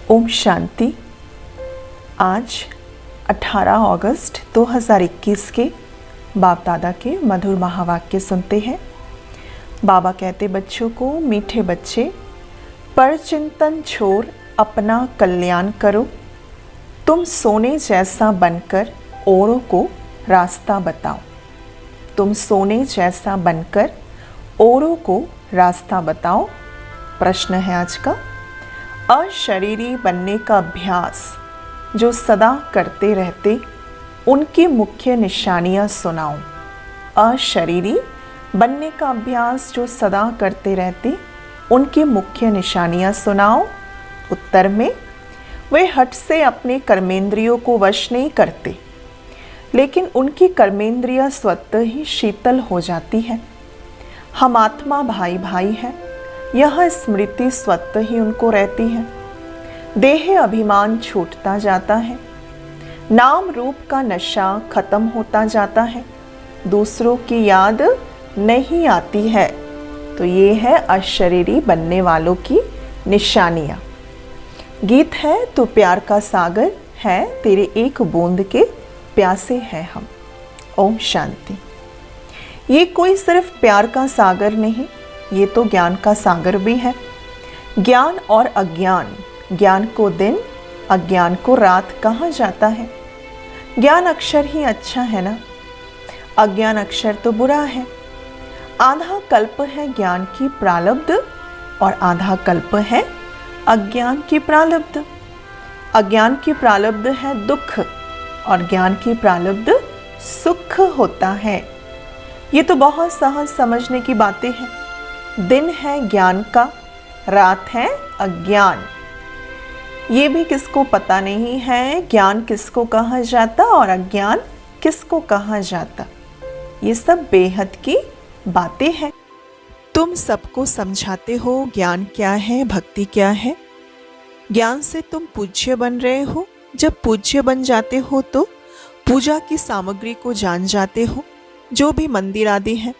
ओम शांति। आज 18 अगस्त 2021 के बाप दादा के मधुर महावाक्य सुनते हैं। बाबा कहते बच्चों को, मीठे बच्चे, पर चिंतन छोड़ अपना कल्याण करो। तुम सोने जैसा बनकर औरों को रास्ता बताओ। तुम सोने जैसा बनकर औरों को रास्ता बताओ। प्रश्न है आज का, अशरीरी बनने का अभ्यास जो सदा करते रहते, उनकी मुख्य निशानियां सुनाओ। अशरीरी बनने का अभ्यास जो सदा करते रहते, उनकी मुख्य निशानियां सुनाओ। उत्तर में, वे हठ से अपने कर्मेंद्रियों को वश नहीं करते, लेकिन उनकी कर्मेंद्रियां स्वतः ही शीतल हो जाती है। हम आत्मा भाई भाई हैं, यह स्मृति स्वतः ही उनको रहती है। देह अभिमान छूटता जाता है, नाम रूप का नशा खत्म होता जाता है, दूसरों की याद नहीं आती है। तो ये है अशरीरी बनने वालों की निशानियां। गीत है, तो प्यार का सागर है, तेरे एक बूंद के प्यासे हैं हम। ओम शांति। ये कोई सिर्फ प्यार का सागर नहीं, ये तो ज्ञान का सागर भी है। ज्ञान और अज्ञान, ज्ञान को दिन, अज्ञान को रात कहा जाता है। ज्ञान अक्षर ही अच्छा है ना, अज्ञान अक्षर तो बुरा है। आधा कल्प है ज्ञान की प्रारब्ध और आधा कल्प है अज्ञान की प्रारब्ध। अज्ञान की प्रारब्ध है दुख और ज्ञान की प्रारब्ध सुख होता है। ये तो बहुत सहज समझने की बातें हैं। दिन है ज्ञान का, रात है अज्ञान। ये भी किसको पता नहीं है, ज्ञान किसको कहा जाता और अज्ञान किसको कहा जाता। ये सब बेहद की बातें हैं। तुम सबको समझाते हो ज्ञान क्या है, भक्ति क्या है। ज्ञान से तुम पूज्य बन रहे हो। जब पूज्य बन जाते हो तो पूजा की सामग्री को जान जाते हो, जो भी मंदिर आदि है।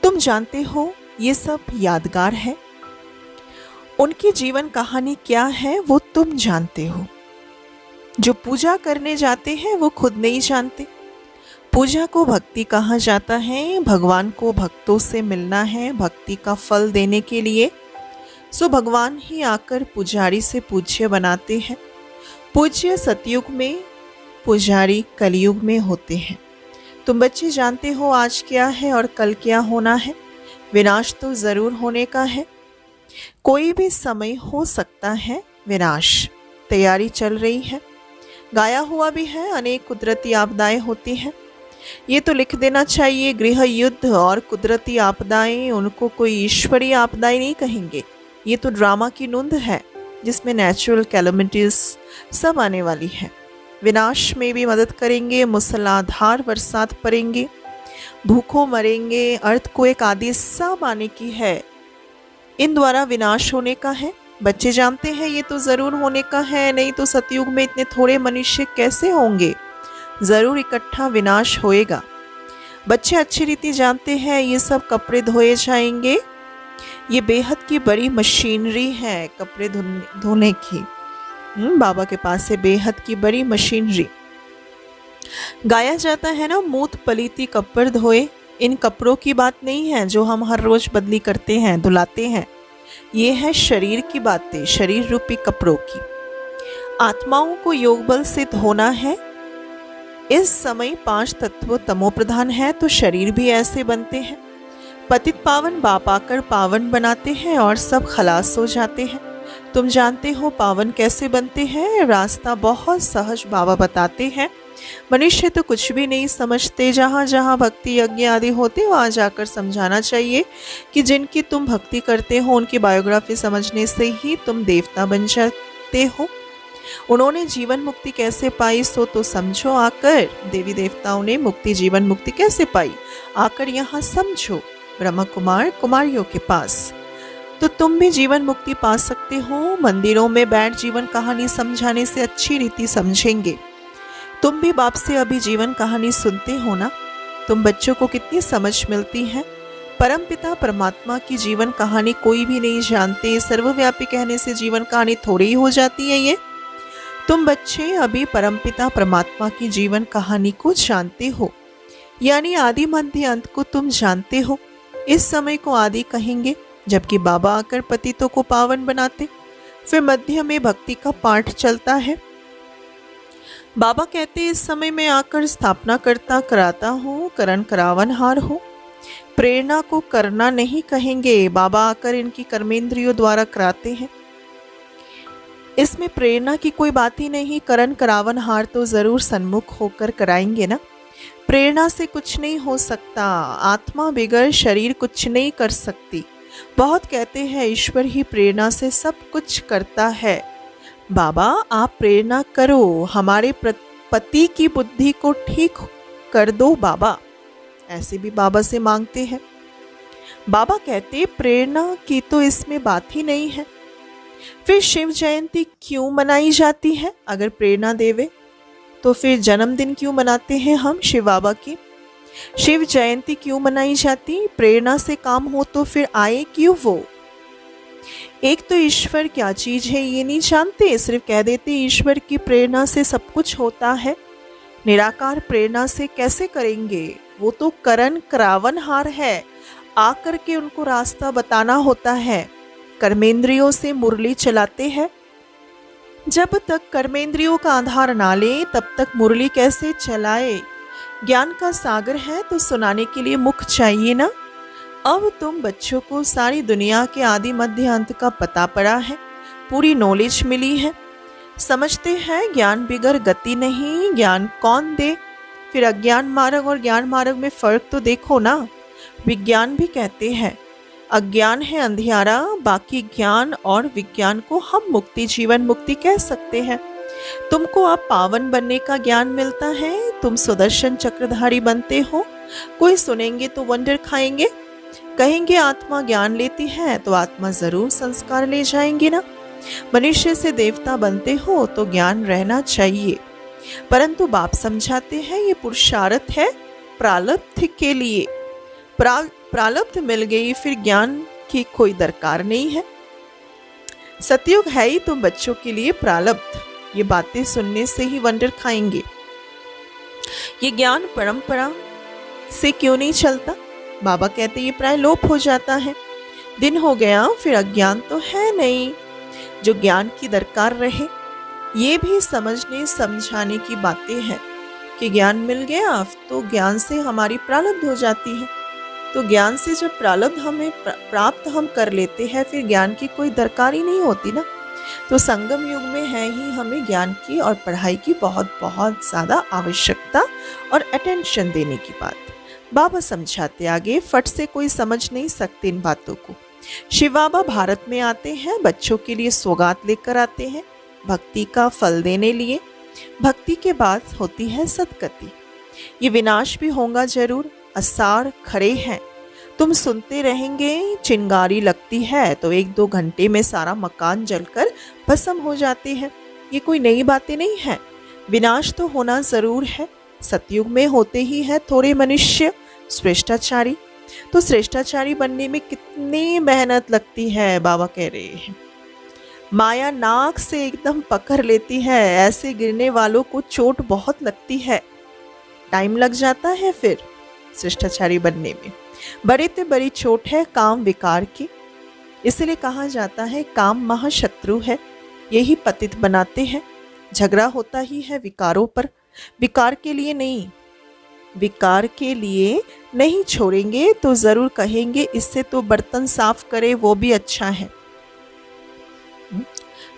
तुम जानते हो ये सब यादगार है। उनकी जीवन कहानी क्या है वो तुम जानते हो। जो पूजा करने जाते हैं वो खुद नहीं जानते। पूजा को भक्ति कहा जाता है। भगवान को भक्तों से मिलना है भक्ति का फल देने के लिए। सो भगवान ही आकर पुजारी से पूज्य बनाते हैं। पूज्य सतयुग में, पुजारी कलयुग में होते हैं। तुम बच्चे जानते हो आज क्या है और कल क्या होना है। विनाश तो जरूर होने का है। कोई भी समय हो सकता है विनाश। तैयारी चल रही है, गाया हुआ भी है। अनेक कुदरती आपदाएं होती हैं। ये तो लिख देना चाहिए, गृह युद्ध और कुदरती आपदाएं, उनको कोई ईश्वरीय आपदाएं नहीं कहेंगे। ये तो ड्रामा की नुंद है जिसमें नेचुरल कैलेमिटीज सब आने वाली है। विनाश में भी मदद करेंगे, मूसलाधार बरसात पड़ेंगे, भूखों मरेंगे, अर्थक्वेक आदि सब आने की है। इन द्वारा विनाश होने का है। बच्चे जानते हैं ये तो जरूर होने का है, नहीं तो सतयुग में इतने थोड़े मनुष्य कैसे होंगे। जरूर इकट्ठा विनाश होएगा। बच्चे अच्छी रीति जानते हैं ये सब कपड़े धोए जाएंगे। ये बेहद की बड़ी मशीनरी है कपड़े धोने की। बाबा के पास से बेहद की बड़ी मशीनरी। गाया जाता है ना, मूत पलीती कपड़ धोए। इन कपड़ों की बात नहीं है जो हम हर रोज बदली करते हैं, धुलाते हैं। ये है शरीर की बातें, शरीर रूपी कपड़ों की। आत्माओं को योग बल से धोना है। इस समय 5 तत्व तमो प्रधान है, तो शरीर भी ऐसे बनते हैं। पतित पावन बाप आकर पावन बनाते हैं और सब खलास हो जाते हैं। तुम जानते हो पावन कैसे बनते हैं। रास्ता बहुत सहज बाबा बताते हैं। मनुष्य तो कुछ भी नहीं समझते। जहाँ जहाँ भक्ति यज्ञ आदि होते वहाँ जाकर समझाना चाहिए कि जिनकी तुम भक्ति करते हो उनकी बायोग्राफी समझने से ही तुम देवता बन जाते हो। उन्होंने जीवन मुक्ति कैसे पाई सो तो समझो आकर। देवी देवताओं ने मुक्ति, जीवन मुक्ति कैसे पाई, आकर यहाँ समझो। ब्रह्मा कुमार कुमारियों के पास तो तुम भी जीवन मुक्ति पा सकते हो। मंदिरों में बैठ जीवन कहानी समझाने से अच्छी रीति समझेंगे। तुम भी बाप से अभी जीवन कहानी सुनते हो ना। तुम बच्चों को कितनी समझ मिलती है। परमपिता परमात्मा की जीवन कहानी कोई भी नहीं जानते। सर्वव्यापी कहने से जीवन कहानी थोड़ी ही हो जाती है ये। तुम बच्चे अभी परमपिता परमात्मा की जीवन कहानी को जानते हो, यानी आदि मध्य अंत को तुम जानते हो। इस समय को आदि कहेंगे, जबकि बाबा आकर पतितों को पावन बनाते। फिर मध्य में भक्ति का पाठ चलता है। बाबा कहते इस समय में आकर स्थापना करता कराता हूँ, करण करावनहार हूँ। प्रेरणा को करना नहीं कहेंगे, बाबा आकर इनकी कर्मेंद्रियों द्वारा कराते हैं। इसमें प्रेरणा की कोई बात ही नहीं, करण करावनहार तो जरूर सन्मुख होकर कराएंगे ना। प्रेरणा से कुछ नहीं हो सकता, आत्मा बिगड़ शरीर कुछ नहीं कर सकती। बहुत कहते हैं ईश्वर ही प्रेरणा से सब कुछ करता है। बाबा आप प्रेरणा करो, हमारे पति की बुद्धि को ठीक कर दो बाबा, ऐसे भी बाबा से मांगते हैं। बाबा कहते प्रेरणा की तो इसमें बात ही नहीं है। फिर शिव जयंती क्यों मनाई जाती है? अगर प्रेरणा देवे तो फिर जन्मदिन क्यों मनाते हैं हम शिव बाबा की? शिव जयंती क्यों मनाई जाती? प्रेरणा से काम हो तो फिर आए क्यों वो? एक तो ईश्वर क्या चीज है ये नहीं जानते, सिर्फ कह देते ईश्वर की प्रेरणा से सब कुछ होता है। निराकार प्रेरणा से कैसे करेंगे? वो तो करण करावनहार है, आकर के उनको रास्ता बताना होता है। कर्मेंद्रियों से मुरली चलाते हैं। जब तक कर्मेंद्रियों का आधार ना ले तब तक मुरली कैसे चलाए? ज्ञान का सागर है तो सुनाने के लिए मुख चाहिए ना। अब तुम बच्चों को सारी दुनिया के आदि मध्य अंत का पता पड़ा है, पूरी नॉलेज मिली है। समझते हैं ज्ञान बिगर गति नहीं, ज्ञान कौन दे? फिर अज्ञान मार्ग और ज्ञान मार्ग में फर्क तो देखो ना। विज्ञान भी कहते हैं अज्ञान है अंधियारा, बाकी ज्ञान और विज्ञान को हम मुक्ति जीवन मुक्ति कह सकते हैं। तुमको अब पावन बनने का ज्ञान मिलता है, तुम सुदर्शन चक्रधारी बनते हो। कोई सुनेंगे तो वंडर खाएंगे, कहेंगे आत्मा ज्ञान लेती है तो आत्मा जरूर संस्कार ले जाएंगे ना। मनुष्य से देवता बनते हो तो ज्ञान रहना चाहिए, परंतु बाप समझाते हैं ये पुरुषार्थ है प्रारब्ध के लिए। प्रारब्ध मिल गई फिर ज्ञान की कोई दरकार नहीं है। सतयुग है ही तुम बच्चों के लिए प्रारब्ध। ये बातें सुनने से ही वंडर खाएंगे। ये ज्ञान परंपरा से क्यों नहीं चलता? बाबा कहते ये प्राय लोप हो जाता है। दिन हो गया फिर अज्ञान तो है नहीं जो ज्ञान की दरकार रहे। ये भी समझने समझाने की बातें हैं कि ज्ञान मिल गया तो ज्ञान से हमारी प्रारब्ध हो जाती है। तो ज्ञान से जब प्रारब्ध हमें प्राप्त हम कर लेते हैं फिर ज्ञान की कोई दरकार ही नहीं होती ना। तो संगम युग में है ही हमें ज्ञान की और पढ़ाई की बहुत बहुत ज़्यादा आवश्यकता और अटेंशन देने की बात। बाबा समझाते आगे, फट से कोई समझ नहीं सकते इन बातों को। शिव बाबा भारत में आते हैं, बच्चों के लिए सौगात लेकर आते हैं, भक्ति का फल देने लिए। भक्ति के बाद होती है सदगति। ये विनाश भी होगा जरूर, असार खड़े हैं। तुम सुनते रहेंगे, चिंगारी लगती है तो 1-2 घंटे में सारा मकान जलकर भस्म हो जाते हैं। ये कोई नई बातें नहीं है। विनाश तो होना जरूर है। सतयुग में होते ही है थोड़े मनुष्य श्रेष्ठाचारी। तो श्रेष्ठाचारी बनने में कितनी मेहनत लगती है बाबा कह रहे हैं। माया नाक से एकदम पकड़ लेती है, ऐसे गिरने वालों को चोट बहुत लगती है, टाइम लग जाता है फिर श्रेष्ठाचारी बनने में। बड़े ते बड़ी चोट है काम विकार की। इसलिए कहा जाता है काम महाशत्रु है, यही पतित बनाते हैं। झगड़ा होता ही है विकारों पर, विकार के लिए नहीं। विकार के लिए नहीं छोड़ेंगे तो जरूर कहेंगे इससे तो बर्तन साफ करे वो भी अच्छा है।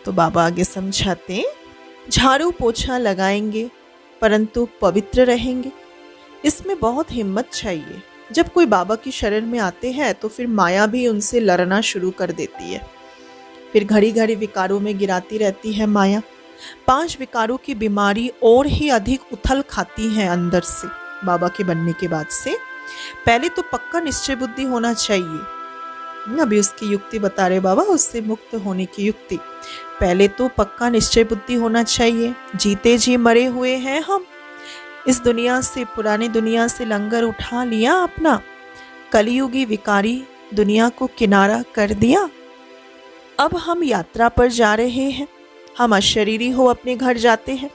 तो बाबा आगे समझाते, झाड़ू पोछा लगाएंगे परंतु पवित्र रहेंगे। इसमें बहुत हिम्मत चाहिए। जब कोई बाबा की शरण में आते हैं तो फिर माया भी उनसे लड़ना शुरू कर देती है। फिर घड़ी घड़ी विकारों में गिराती रहती है माया। 5 विकारों की बीमारी और ही अधिक उथल खाती है अंदर से। बाबा के बनने के बाद से पहले तो पक्का निश्चय बुद्धि होना चाहिए। अभी उसकी युक्ति बता रहे बाबा, उससे मुक्त होने की युक्ति। पहले तो पक्का निश्चय बुद्धि होना चाहिए। जीते जी मरे हुए हैं हम। इस दुनिया से, पुरानी दुनिया से लंगर उठा लिया अपना, कलियुगी विकारी दुनिया को किनारा कर दिया। अब हम यात्रा पर जा रहे हैं। हम अशरीरी हो अपने घर जाते हैं।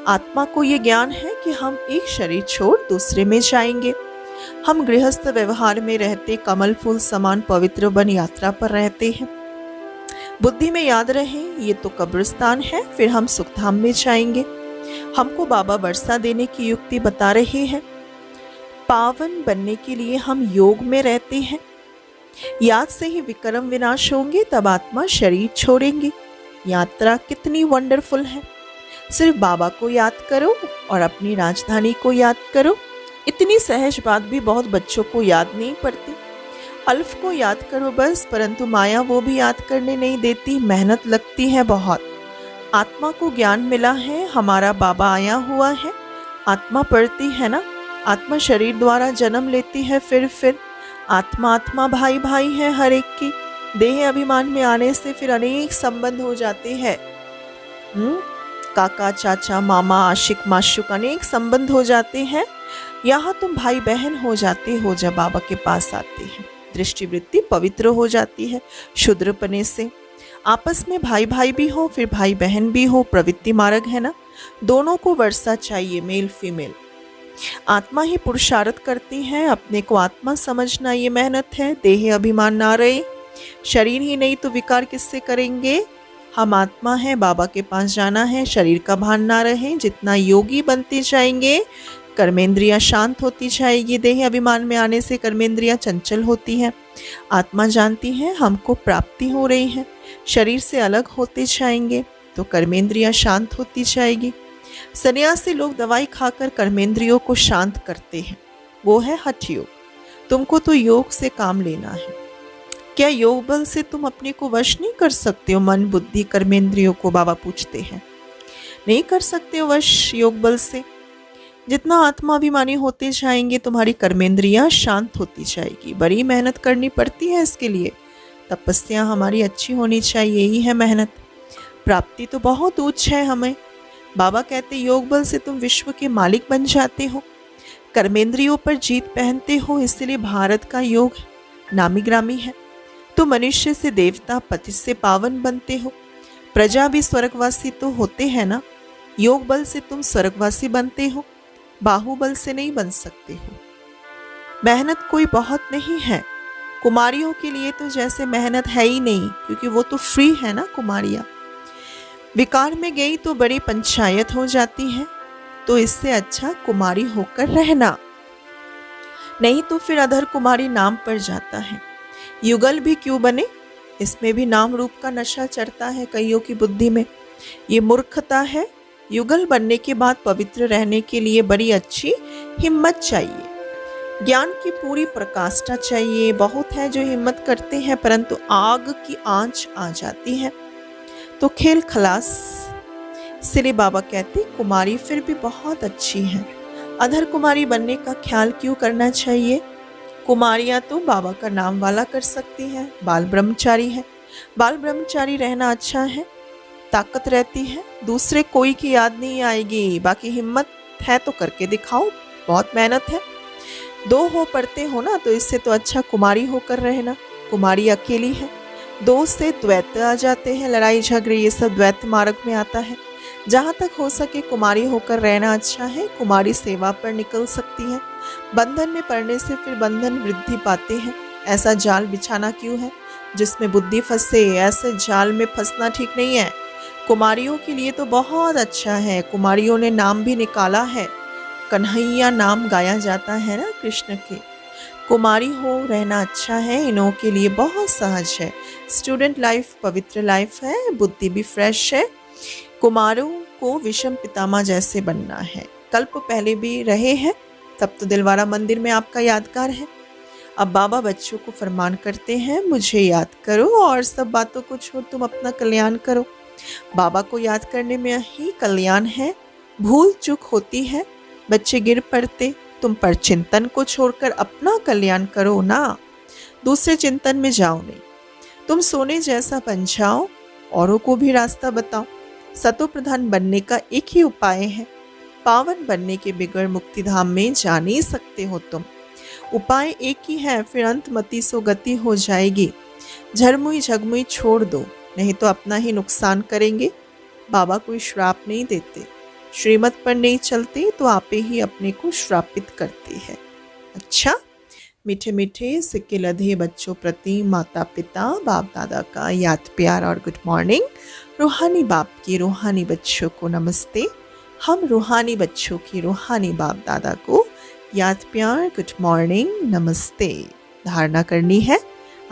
आत्मा को ये ज्ञान है कि हम एक शरीर छोड़ दूसरे में जाएंगे। हम गृहस्थ व्यवहार में रहते कमल फूल समान पवित्र बन यात्रा पर रहते हैं। बुद्धि में याद रहे ये तो कब्रिस्तान है, फिर हम सुखधाम में जाएंगे। हमको बाबा वर्षा देने की युक्ति बता रहे हैं। पावन बनने के लिए हम योग में रहते हैं। याद से ही विक्रम विनाश होंगे, तब आत्मा शरीर छोड़ेंगे। यात्रा कितनी वंडरफुल है। सिर्फ बाबा को याद करो और अपनी राजधानी को याद करो। इतनी सहज बात भी बहुत बच्चों को याद नहीं पड़ती। अल्फ को याद करो बस, परंतु माया वो भी याद करने नहीं देती। मेहनत लगती है बहुत। आत्मा को ज्ञान मिला है, हमारा बाबा आया हुआ है। आत्मा पढ़ती है ना, आत्मा शरीर द्वारा जन्म लेती है। फिर आत्मा आत्मा भाई भाई है हर एक की। देह अभिमान में आने से फिर अनेक संबंध हो जाते हैं। काका चाचा मामा आशिक माशुक अनेक संबंध हो जाते हैं। यहाँ तुम भाई बहन हो जाते हो जब बाबा के पास आते हैं। दृष्टिवृत्ति पवित्र हो जाती है शुद्रपने से। आपस में भाई भाई भी हो, फिर भाई बहन भी हो। प्रवृत्ति मार्ग है ना, दोनों को वर्षा चाहिए, मेल फीमेल। आत्मा ही पुरुषार्थ करती है। अपने को आत्मा समझना ये मेहनत है। देह अभिमान ना रहे। शरीर ही नहीं तो विकार किससे करेंगे। हम आत्मा है, बाबा के पास जाना है। शरीर का भान ना रहे। जितना योगी बनते जाएंगे कर्मेंद्रियां शांत होती जाएगी। देह अभिमान में आने से कर्मेंद्रियां चंचल होती हैं। आत्मा जानती है हमको प्राप्ति हो रही है। शरीर से अलग होते जाएंगे तो कर्मेंद्रियां शांत होती जाएगी। सन्यासी लोग दवाई खाकर कर्मेंद्रियों को शांत करते हैं, वो है हठ योग। तुमको तो योग से काम लेना है। क्या योग बल से तुम अपने को वश नहीं कर सकते हो? मन बुद्धि कर्मेंद्रियों को बाबा पूछते हैं। नहीं कर सकते हो वश योग बल से। जितना आत्माभिमानी होते जाएंगे तुम्हारी कर्मेंद्रियां शांत होती जाएगी। बड़ी मेहनत करनी पड़ती है इसके लिए। तपस्या हमारी अच्छी होनी चाहिए, यही है मेहनत। प्राप्ति तो बहुत उच्च है हमें। बाबा कहते योग बल से तुम विश्व के मालिक बन जाते हो। कर्मेंद्रियों पर जीत पहनते हो, इसलिए भारत का योग नामी ग्रामी है। तो मनुष्य से देवता, पति से पावन बनते हो। प्रजा भी स्वर्गवासी तो होते हैं ना। योग बल से तुम स्वर्गवासी बनते हो, बाहुबल से नहीं बन सकते हो। मेहनत कोई बहुत नहीं है। कुमारियों के लिए तो जैसे मेहनत है ही नहीं, क्योंकि वो तो फ्री है ना कुमारियाँ। विकार में गई तो बड़ी पंचायत हो जाती है। तो इससे अच्छा कुमारी होकर रहना, नहीं तो फिर अधर कुमारी नाम पर जाता है। युगल भी क्यों बने, इसमें भी नाम रूप का नशा चढ़ता है कईयों की बुद्धि में। ये मूर्खता है। युगल बनने के बाद पवित्र रहने के लिए बड़ी अच्छी हिम्मत चाहिए। ज्ञान की पूरी प्रकाष्ठा चाहिए। बहुत है जो हिम्मत करते हैं, परंतु आग की आंच आ जाती है तो खेल खलास। इसलिए बाबा कहते कुमारी फिर भी बहुत अच्छी है। अधर कुमारी बनने का ख्याल क्यों करना चाहिए? कुमारियां तो बाबा का नाम वाला कर सकती हैं। बाल ब्रह्मचारी है। बाल ब्रह्मचारी रहना अच्छा है, ताकत रहती है। दूसरे कोई की याद नहीं आएगी। बाकी हिम्मत है तो करके दिखाओ, बहुत मेहनत है। दो हो पढ़ते हो ना, तो इससे तो अच्छा कुमारी होकर रहना। कुमारी अकेली है, दो से द्वैत आ जाते हैं। लड़ाई झगड़े ये सब द्वैत मार्ग में आता है। जहाँ तक हो सके कुमारी होकर रहना अच्छा है। कुमारी सेवा पर निकल सकती है। बंधन में पड़ने से फिर बंधन वृद्धि पाते हैं। ऐसा जाल बिछाना क्यों है जिसमें बुद्धि फंसे? ऐसे जाल में फंसना ठीक नहीं है। कुमारियों के लिए तो बहुत अच्छा है। कुमारियों ने नाम भी निकाला है। कन्हैया नाम गाया जाता है ना कृष्ण के। कुमारी हो रहना अच्छा है। इनों के लिए बहुत सहज है। स्टूडेंट लाइफ पवित्र लाइफ है। बुद्धि भी फ्रेश है। कुमारों को विषम पितामह जैसे बनना है। कल्प पहले भी रहे हैं, तब तो दिलवारा मंदिर में आपका यादगार है। अब बाबा बच्चों को फरमान करते हैं, मुझे याद करो और सब बातों को छोड़ तुम अपना कल्याण करो। बाबा को याद करने में ही कल्याण है। भूल चूक होती है, बच्चे गिर पड़ते। तुम पर चिंतन को छोड़कर अपना कल्याण करो ना, दूसरे चिंतन में जाओ नहीं। तुम सोने जैसा बन जाओ, औरों को भी रास्ता बताओ। सतो प्रधान बनने का एक ही उपाय है। पावन बनने के बिगड़ मुक्ति धाम में जा नहीं सकते हो तुम। उपाय एक ही है, फिर अंत मति सो गति हो जाएगी। झरमुई झगमुई छोड़ दो, नहीं तो अपना ही नुकसान करेंगे। बाबा कोई श्राप नहीं देते, श्रीमत पर नहीं चलते तो आपे ही अपने को श्रापित करते हैं। अच्छा, मीठे मीठे सिक्के लधे बच्चों प्रति माता पिता बाप दादा का याद प्यार और गुड मॉर्निंग। रूहानी बाप की रूहानी बच्चों को नमस्ते। हम रूहानी बच्चों की रूहानी बाप दादा को याद प्यार गुड मॉर्निंग नमस्ते। धारणा करनी है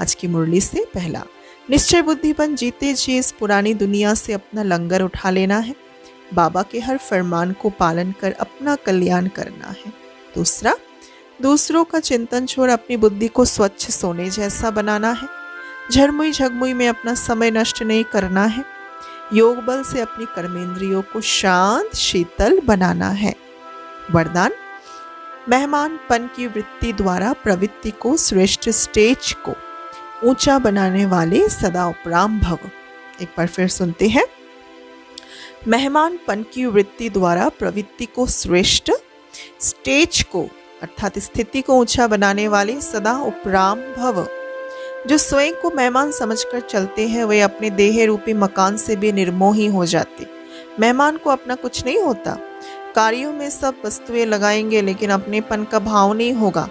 आज की मुरली से पहला, निश्चय बुद्धिपन जीते जी इस पुरानी दुनिया से अपना लंगर उठा लेना है। बाबा के हर फरमान को पालन कर अपना कल्याण करना है। दूसरा, दूसरों का चिंतन छोड़ अपनी बुद्धि को स्वच्छ सोने जैसा बनाना है। झरमुई झगमुई में अपना समय नष्ट नहीं करना है। योग बल से अपनी कर्मेंद्रियों को शांत शीतल बनाना है। वरदान, मेहमानपन की वृत्ति द्वारा प्रवृत्ति को श्रेष्ठ स्टेज को ऊंचा बनाने वाले सदा उपराम भव। एक बार फिर सुनते हैं। मेहमानपन की वृत्ति द्वारा प्रवृत्ति को श्रेष्ठ स्टेज को अर्थात स्थिति को ऊंचा बनाने वाले सदा उपराम भव। जो स्वयं को मेहमान समझकर चलते हैं वे अपने देह रूपी मकान से भी निर्मोही हो जाते। मेहमान को अपना कुछ नहीं होता। कार्यों में सब वस्तुएं लगाएंगे लेकिन अपनेपन का भाव नहीं होगा।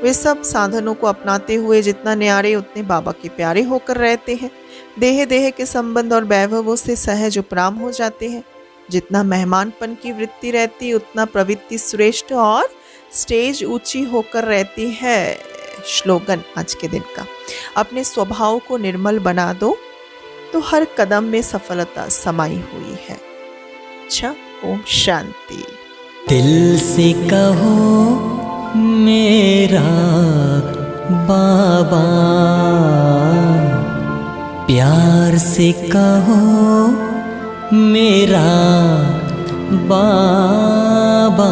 वे सब साधनों को अपनाते हुए जितना न्यारे उतने बाबा के प्यारे होकर रहते हैं। देह देह के संबंध और वैभवों से सहज उपराम हो जाते हैं। जितना मेहमानपन की वृत्ति रहती उतना प्रवृत्ति श्रेष्ठ और स्टेज ऊंची होकर रहती है। श्लोगन आज के दिन का, अपने स्वभाव को निर्मल बना दो तो हर कदम में सफलता समाई हुई है। अच्छा, ओम शांति। दिल से कहो मेरा बाबा, प्यार से कहो मेरा बाबा।